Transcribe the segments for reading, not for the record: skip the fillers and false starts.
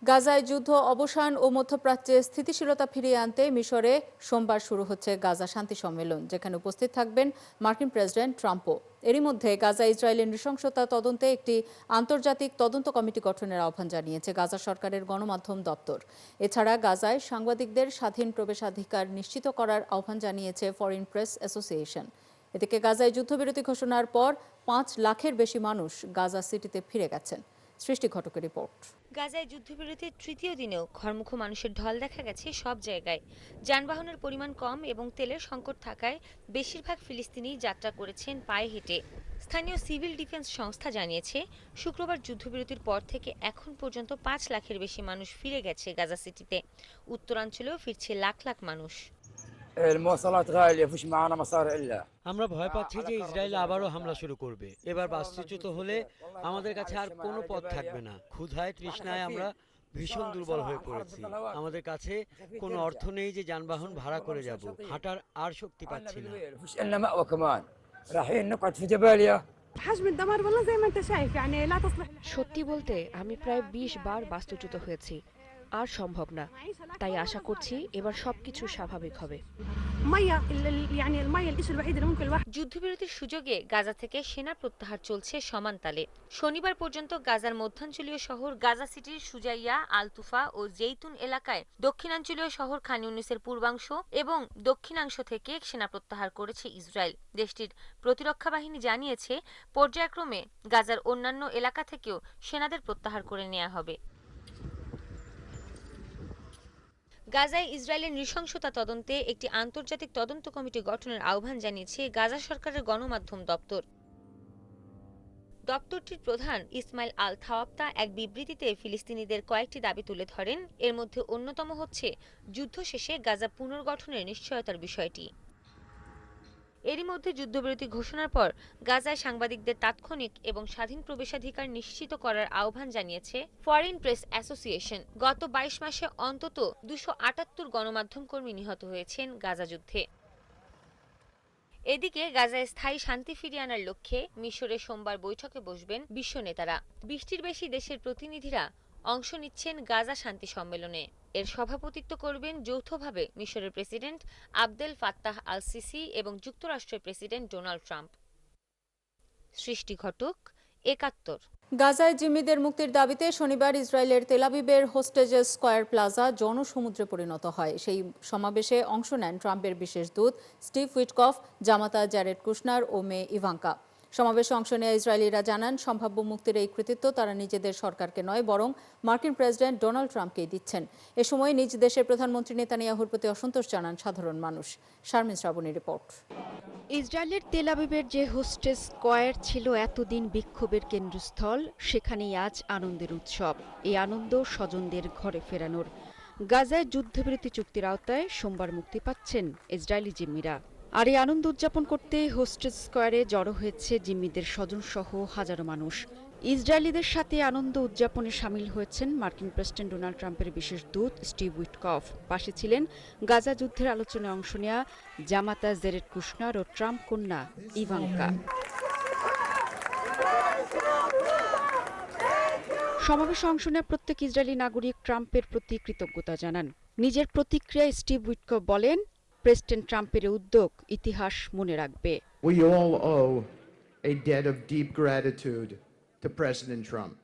গাজায় যুদ্ধ অবসান ও মধ্যপ্রাচ্যে স্থিতিশীলতা ফিরিয়ে আনতে মিশরে সোমবার শুরু হচ্ছে গাজা শান্তি সম্মেলন, যেখানে উপস্থিত থাকবেন মার্কিন প্রেসিডেন্ট ট্রাম্পও। এরই মধ্যে গাজা ইসরায়েলের নৃশংসতা তদন্তে একটি আন্তর্জাতিক তদন্ত কমিটি গঠনের আহ্বান জানিয়েছে গাজা সরকারের গণমাধ্যম দপ্তর। এছাড়া গাজায় সাংবাদিকদের স্বাধীন প্রবেশাধিকার নিশ্চিত করার আহ্বান জানিয়েছে ফরেন প্রেস অ্যাসোসিয়েশন। এদিকে গাজায় যুদ্ধবিরতি ঘোষণার পর ৫ লাখের বেশি মানুষ গাজা সিটিতে ফিরে গেছেন। সৃষ্টি ঘটকের রিপোর্ট। গাজায় যুদ্ধবিরতির তৃতীয় দিনেও ঘরমুখো মানুষের ঢল দেখা গেছে সব জায়গায়। যানবাহনের পরিমাণ কম এবং তেলের সংকট থাকায় বেশিরভাগ ফিলিস্তিনি যাত্রা করেছেন পায়ে হেঁটে। স্থানীয় সিভিল ডিফেন্স সংস্থা জানিয়েছে, শুক্রবার যুদ্ধবিরতির পর থেকে এখন পর্যন্ত ৫ লাখের বেশি মানুষ ফিরে গেছে গাজা সিটিতে। উত্তরাঞ্চলেও ফিরছে লাখ লাখ মানুষ। আমরা ভয় পাচ্ছি যে ইসরায়েল আবারও হামলা শুরু করবে। এবার বাস্তুচ্যুত হলে আমাদের কাছে আর কোনো পথ থাকবে না। ক্ষুধায় তৃষ্ণায় আমরা ভীষণ দুর্বল হয়ে পড়েছি। আমাদের কাছে কোনো অর্থ নেই যে যানবাহন ভাড়া করে যাব। হাঁটার আর শক্তি পাচ্ছি না। সত্যি বলতে আমি প্রায় ২০ বার বাস্তুচ্যুত হয়েছি, আর সম্ভব না। তাই আশা করছি এবার সবকিছু স্বাভাবিক হবে। যুদ্ধবিরতির সুযোগে গাজা থেকে সেনা প্রত্যাহার চলছে সমান তালে। শনিবার পর্যন্ত গাজার মধ্যাঞ্চলীয় শহর গাজা সিটির সুজাইয়া, আলতুফা ও জেইতুন এলাকায়, দক্ষিণাঞ্চলীয় শহর খান ইউনিসের পূর্বাংশ এবং দক্ষিণাংশ থেকে সেনা প্রত্যাহার করেছে ইসরায়েল। দেশটির প্রতিরক্ষা বাহিনী জানিয়েছে, পর্যায়ক্রমে গাজার অন্যান্য এলাকা থেকেও সেনাদের প্রত্যাহার করে নেওয়া হবে। গাজায় ইসরায়েলের নৃশংসতা তদন্তে একটি আন্তর্জাতিক তদন্ত কমিটি গঠনের আহ্বান জানিয়েছে গাজা সরকারের গণমাধ্যম দপ্তর। দপ্তরটির প্রধান ইসমাইল আল থাওয়াপ্তা এক বিবৃতিতে ফিলিস্তিনিদের কয়েকটি দাবি তুলে ধরেন। এর মধ্যে অন্যতম হচ্ছে যুদ্ধ শেষে গাজা পুনর্গঠনের নিশ্চয়তার বিষয়টি। এরই মধ্যে যুদ্ধবিরতি ঘোষণার পর গাজায় সাংবাদিকদের তাৎক্ষণিক এবং স্বাধীন প্রবেশাধিকার নিশ্চিত করার আহ্বান জানিয়েছে ফরেন প্রেস অ্যাসোসিয়েশন। গত ২২ মাসে অন্তত ২৭৮ গণমাধ্যম কর্মী নিহত হয়েছেন গাজা যুদ্ধে। এদিকে গাজায় স্থায়ী শান্তি ফিরিয়ে আনার লক্ষ্যে মিশরে সোমবার বৈঠকে বসবেন বিশ্ব নেতারা। ২০টির বেশি দেশের প্রতিনিধিরা অংশ নিচ্ছেন গাজা শান্তি সম্মেলনে। এর সভাপতিত্ব করবেন যৌথভাবে মিশরের president Abdel Fattah al CC এবং যুক্তরাষ্ট্রের প্রেসিডেন্ট ডোনাল্ড ট্রাম্প। সৃষ্টি ঘটক, ৭১। গাজায় জিম্মিদের মুক্তির দাবিতে শনিবার ইসরায়েলের তেল আবিবের হোস্টেজেস স্কয়ার প্লাজা জনসমুদ্রে পরিণত হয়। সেই সমাবেশে অংশ নেন ট্রাম্পের বিশেষ দূত স্টিভ উইটকফ, জামাতা জ্যারেড কুশনার ও মেয়ে ইভাঙ্কা। সমাবেশে অংশ নেওয়া ইসরায়েলিরা জানান, সম্ভাব্য মুক্তির এই কৃতিত্ব তারা নিজেদের সরকারকে নয়, বরং মার্কিন প্রেসিডেন্ট ডোনাল্ড ট্রাম্পকেই দিচ্ছেন। এ সময় নিজ দেশের প্রধানমন্ত্রী নেতানিয়াহুর প্রতি অসন্তোষ জানান সাধারণ মানুষ। শারমিন শ্রাবণীর রিপোর্ট। ইসরায়েলের তেল আবিবের যে হোস্টেস স্কয়ার ছিল এতদিন বিক্ষোভের কেন্দ্রস্থল, সেখানেই আজ আনন্দের উৎসব। এই আনন্দ স্বজনদের ঘরে ফেরানোর। গাজায় যুদ্ধবিরতি চুক্তির আওতায় সোমবার মুক্তি পাচ্ছেন ইসরায়েলি জিম্মিরা। আর এই আনন্দ উদযাপন করতে হোস্টেস স্কয়ারে জড়ো হয়েছে জিম্মিদের স্বজনসহ হাজারো মানুষ। ইসরায়েলিদের সাথে আনন্দ উদযাপনে সামিল হয়েছেন মার্কিন প্রেসিডেন্ট ডোনাল্ড ট্রাম্পের বিশেষ দূত স্টিভ উইটকফ। পাশে ছিলেন গাজা যুদ্ধের আলোচনায় অংশ নেওয়া জামাতা জেরেড কুশনার ও ট্রাম্প কন্যা ইভাঙ্কা। সমাবেশে অংশ নেওয়া প্রত্যেক ইসরায়েলি নাগরিক ট্রাম্পের প্রতি কৃতজ্ঞতা জানান। নিজের প্রতিক্রিয়ায় স্টিভ উইটকফ বলেন, প্রেসিডেন্ট ট্রাম্পের উদ্যোগ ইতিহাস মনে রাখবে। We all owe a debt of deep gratitude to President Trump.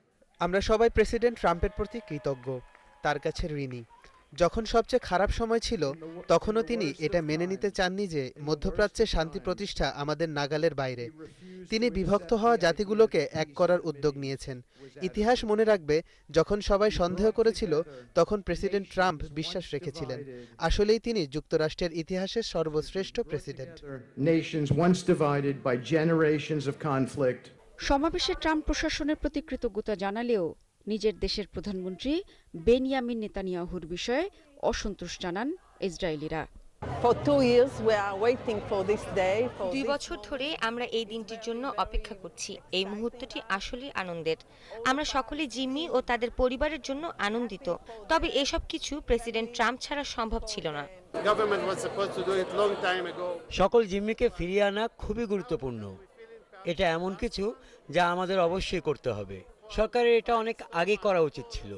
আমরা সবাই প্রেসিডেন্ট ট্রাম্পের প্রতি কৃতজ্ঞ, তার কাছে ঋণী। যখন সবচেয়ে খারাপ সময় ছিল, তখনও তিনি এটা মেনে নিতে চাননি যে মধ্যপ্রাচ্যে শান্তি প্রতিষ্ঠা আমাদের নাগালের বাইরে। তিনি বিভক্ত হওয়া জাতিগুলোকে এক করার উদ্যোগ নিয়েছেন। ইতিহাস মনে রাখবে, যখন সবাই সন্দেহ করেছিল, তখন প্রেসিডেন্ট ট্রাম্প বিশ্বাস রেখেছিলেন। আসলেই তিনি যুক্তরাষ্ট্রের ইতিহাসের সর্বশ্রেষ্ঠ president. Nations once divided by generations of conflict. সমাবেশে ট্রাম্প প্রশাসনের প্রতি কৃতজ্ঞতা জানালেও নিজের দেশের প্রধানমন্ত্রী বেনিয়ামিন নেতানিয়াহুর বিষয়ে অসন্তোষ জানান ইসরায়েলিরা। ২ বছর ধরে আমরা এই দিনটির জন্য অপেক্ষা করছি। এই মুহূর্তটি আসলেই আনন্দের। আমরা সকলে জিম্মি ও তাদের পরিবারের জন্য আনন্দিত। তবে এসব কিছু প্রেসিডেন্ট ট্রাম্প ছাড়া সম্ভব ছিল না। সকল জিম্মিকে ফিরিয়ে আনা খুবই গুরুত্বপূর্ণ। এটা এমন কিছু যা আমাদের অবশ্যই করতে হবে। সরকারের এটা অনেক আগে করা উচিত ছিল।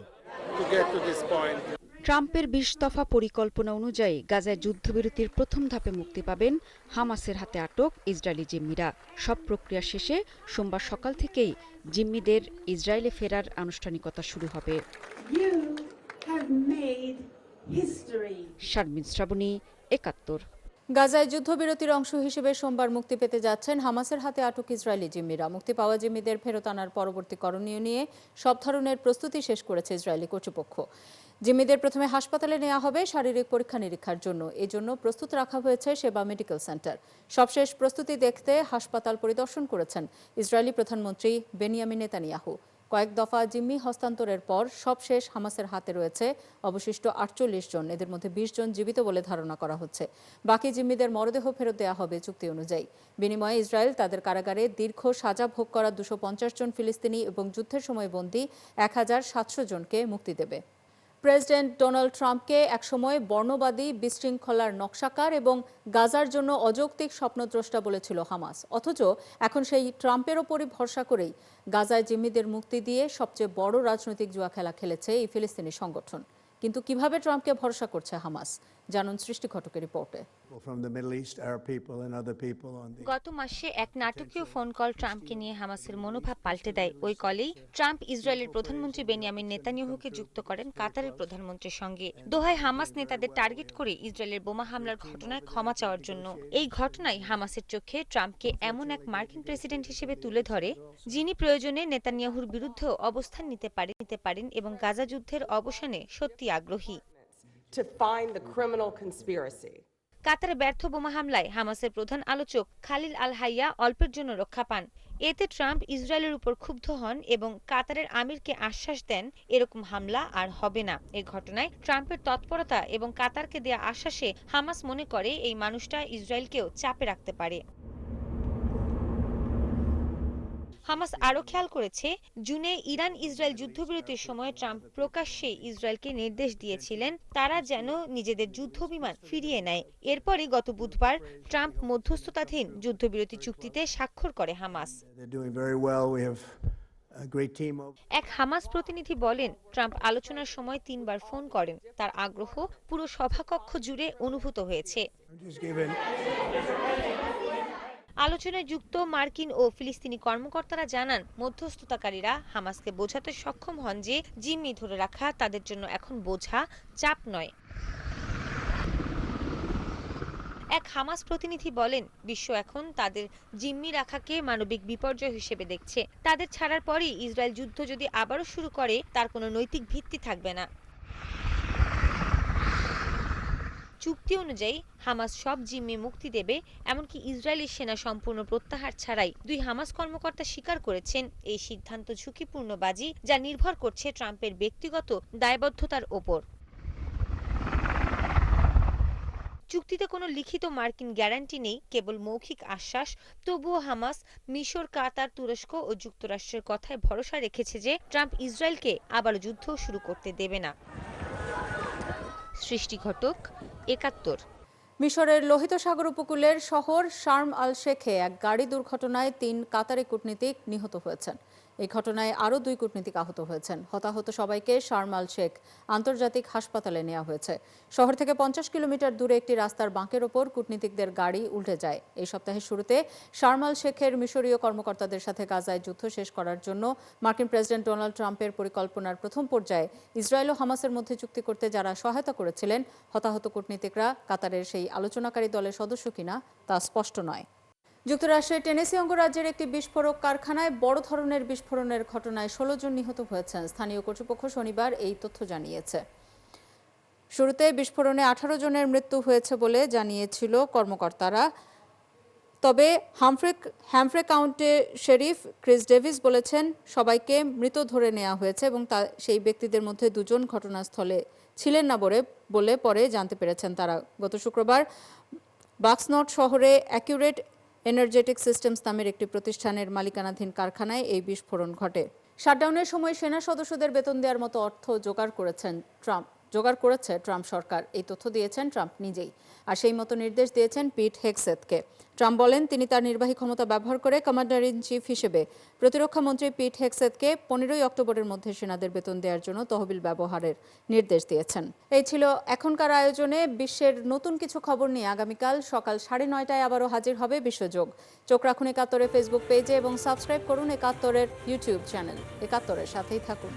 to get to this point. ট্রাম্পের ২০ দফা পরিকল্পনা অনুযায়ী গাজায় যুদ্ধবিরতির প্রথম ধাপে মুক্তি পাবেন হামাসের হাতে আটক ইসরায়েলি জিম্মিরা। সব প্রক্রিয়া শেষে সোমবার সকাল থেকেই জিম্মিদের ইসরায়েলে ফেরার আনুষ্ঠানিকতা শুরু হবে। শারমিন শ্রাবণী, ৭১। গাজায় যুদ্ধবিরতির অংশ হিসেবে সোমবার মুক্তি পেতে যাচ্ছেন হামাসের হাতে আটক ইসরায়েলি জিম্মিরা। মুক্তি পাওয়া জিম্মিদের ফেরত আনার পরবর্তী করণীয় নিয়ে সব ধরনের প্রস্তুতি শেষ করেছে ইসরায়েলি কর্তৃপক্ষ। জিম্মিদের প্রথমে হাসপাতালে নেওয়া হবে শারীরিক পরীক্ষা নিরীক্ষার জন্য। এজন্য প্রস্তুত রাখা হয়েছে সেবা মেডিকেল সেন্টার। সবশেষ প্রস্তুতি দেখতে হাসপাতাল পরিদর্শন করেছেন ইসরায়েলি প্রধানমন্ত্রী বেনিয়ামিন নেতানিয়াহু। কয়েক দফা জিম্মি হস্তান্তরের পর সবশেষ হামাসের হাতে রয়েছে অবশিষ্ট ৪৮ জন। এদের মধ্যে ২০ জন জীবিত বলে ধারণা করা হচ্ছে। বাকি জিম্মিদের মরদেহ ফেরত দেওয়া হবে চুক্তি অনুযায়ী। বিনিময়ে ইসরায়েল তাদের কারাগারে দীর্ঘ সাজা ভোগ করা ২৫০ জন ফিলিস্তিনি এবং যুদ্ধের সময় বন্দী ১৭০০ জনকে মুক্তি দেবে। প্রেসিডেন্ট ডোনাল্ড ট্রাম্পকে একসময় বর্ণবাদী, বিশৃঙ্খলার নকশাকার এবং গাজার জন্য অযৌক্তিক স্বপ্নদ্রষ্টা বলেছিল হামাস। অথচ এখন সেই ট্রাম্পের ওপরই ভরসা করেই গাজায় জিম্মিদের মুক্তি দিয়ে সবচেয়ে বড় রাজনৈতিক জুয়া খেলা খেলেছে এই ফিলিস্তিনি সংগঠন। কিন্তু কিভাবে ট্রাম্পকে ভরসা করছে হামাস, জানুন সৃষ্টি ঘটকের রিপোর্টে। গত মাসে এক নাটকীয় ফোন কল ট্রাম্পকে নিয়ে হামাসের মনোভাব পাল্টে দেয়। ওই কলেই ট্রাম্প ইসরায়েলের প্রধানমন্ত্রী বেনিয়ামিন নেতানিয়াহুকে যুক্ত করেন কাতারের প্রধানমন্ত্রীর সঙ্গে। দোহায় হামাস নেতাদের টার্গেট করে ইসরায়েলের বোমা হামলার ঘটনায় ক্ষমা চাওয়ার জন্য। এই ঘটনায় হামাসের চোখে ট্রাম্পকে এমন এক মার্কিন প্রেসিডেন্ট হিসেবে তুলে ধরে যিনি প্রয়োজনে নেতানিয়াহুর বিরুদ্ধেও অবস্থান নিতে পারেন এবং গাজা যুদ্ধের অবসানে সত্যি আগ্রহী। কাতারে ব্যর্থ বোমা হামলায় হামাসের প্রধান আলোচক খালিল আল হাইয়া অল্পের জন্য রক্ষা পান। এতে ট্রাম্প ইসরায়েলের উপর ক্ষুব্ধ হন এবং কাতারের আমিরকে আশ্বাস দেন এরকম হামলা আর হবে না। এই ঘটনায় ট্রাম্পের তৎপরতা এবং কাতারকে দেয়া আশ্বাসে হামাস মনে করে এই মানুষটা ইসরায়েলকেও চাপে রাখতে পারে। হামাস আরও খেয়াল করেছে, জুনে ইরান ইসরায়েল যুদ্ধবিরতির সময় ট্রাম্প প্রকাশ্যে ইসরায়েলকে নির্দেশ দিয়েছিলেন তারা যেন নিজেদের যুদ্ধবিমান ফিরিয়ে নেয়। এরপরই গত বুধবার ট্রাম্প মধ্যস্থতাধীন যুদ্ধবিরতি চুক্তিতে স্বাক্ষর করে হামাস। এক হামাস প্রতিনিধি বলেন, ট্রাম্প আলোচনার সময় ৩ বার ফোন করেন। তার আগ্রহ পুরো সভাকক্ষ জুড়ে অনুভূত হয়েছে। আলোচনায় যুক্ত মার্কিন ও ফিলিস্তিনি কর্মকর্তারা জানান, মধ্যস্থতাকারীরা হামাসকে বোঝাতে সক্ষম হন যে জিম্মি ধরে রাখা তাদের জন্য এখন বোঝা, চাপ নয়। এক হামাস প্রতিনিধি বলেন, বিশ্ব এখন তাদের জিম্মি রাখাকে মানবিক বিপর্যয় হিসেবে দেখছে। তাদের ছাড়ার পরই ইসরায়েল যুদ্ধ যদি আবারও শুরু করে তার কোনো নৈতিক ভিত্তি থাকবে না। চুক্তি অনুযায়ী হামাস সব জিম্মি মুক্তি দেবে, এমনকি ইসরায়েলি সেনা সম্পূর্ণ প্রত্যাহার ছাড়াই। ২ হামাস কর্মকর্তা স্বীকার করেছেন এই সিদ্ধান্ত ঝুঁকিপূর্ণ বাজি, যা নির্ভর করছে ট্রাম্পের ব্যক্তিগত দায়বদ্ধতার ওপর। চুক্তিতে কোনো লিখিত মার্কিন গ্যারান্টি নেই, কেবল মৌখিক আশ্বাস। তবুও হামাস মিশর, কাতার, তুরস্ক ও যুক্তরাষ্ট্রের কথায় ভরসা রেখেছে যে ট্রাম্প ইসরায়েলকে আবার যুদ্ধ শুরু করতে দেবে না। সৃষ্টি ঘটক, ৭১। মিশরের লোহিত সাগর উপকূলের শহর শার্ম আল শেখে এক গাড়ি দুর্ঘটনায় ৩ কাতারি কূটনীতিক নিহত হয়েছেন। এই ঘটনায় আরও ২ কূটনীতিক আহত হয়েছেন। হতাহত সবাইকে শার্ম আল শেখ আন্তর্জাতিক হাসপাতালে নেওয়া হয়েছে। শহর থেকে ৫০ কিলোমিটার দূরে একটি রাস্তার বাঁকের ওপর কূটনীতিকদের গাড়ি উল্টে যায়। এই সপ্তাহের শুরুতে শার্ম আল শেখের মিশরীয় কর্মকর্তাদের সাথে গাজায় যুদ্ধ শেষ করার জন্য মার্কিন প্রেসিডেন্ট ডোনাল্ড ট্রাম্পের পরিকল্পনার প্রথম পর্যায়ে ইসরায়েল ও হামাসের মধ্যে চুক্তি করতে যারা সহায়তা করেছিলেন, হতাহত কূটনীতিকরা কাতারের সেই আলোচনাকারী দলের সদস্য কিনা তা স্পষ্ট নয়। যুক্তরাষ্ট্রের টেনেসি অঙ্গরাজ্যের একটি বিস্ফোরক কারখানায় বড় ধরনের বিস্ফোরণের ঘটনায় ১৬ জন নিহত হয়েছেন। স্থানীয় কর্তৃপক্ষ শনিবার এই তথ্য জানিয়েছে। শুরুতে বিস্ফোরণে ১৮ জনের মৃত্যু হয়েছে বলে জানিয়েছিল কর্মকর্তারা। তবে হ্যামফ্রে কাউন্টি শেরিফ ক্রিস ডেভিস বলেছেন, সবাইকে মৃত ধরে নেওয়া হয়েছে এবং সেই ব্যক্তিদের মধ্যে ২ জন ঘটনাস্থলে ছিলেন না বলে পরে জানতে পেরেছেন তারা। গত শুক্রবার বাক্সনট শহরে অ্যাকিউরেট এনার্জেটিক সিস্টেমস নামের একটি প্রতিষ্ঠানের মালিকানাধীন কারখানায় এই বিস্ফোরণ ঘটে। শাটডাউনের সময় সেনা সদস্যদের বেতন দেওয়ার মতো অর্থ জোগাড় করেছেন ট্রাম্প। জোগাড় করেছে ট্রাম্প সরকার। এই তথ্য দিয়েছেন ট্রাম্প নিজেই, আর সেই মতো নির্দেশ দিয়েছেন পিট হেগসেথকে। ট্রাম্প বলেন তিনি তার নির্বাহী ক্ষমতা ব্যবহার করে কমান্ডার ইন চিফ হিসেবে প্রতিরক্ষা মন্ত্রী পিট হেগসেথকে 15ই অক্টোবরের মধ্যে সেনাদের বেতন দেওয়ার জন্য তহবিল ব্যবহারের নির্দেশ দিয়েছেন। এই ছিল এখনকার আয়োজনে। বিশ্বের নতুন কিছু খবর নিয়ে আগামীকাল সকাল 9:30টায় আবারও হাজির হবে বিশ্বযোগ। চোখ রাখুন একাত্তরের ফেসবুক পেজে এবং সাবস্ক্রাইব করুন একাত্তরের ইউটিউব চ্যানেল। একাত্তরের সাথেই থাকুন।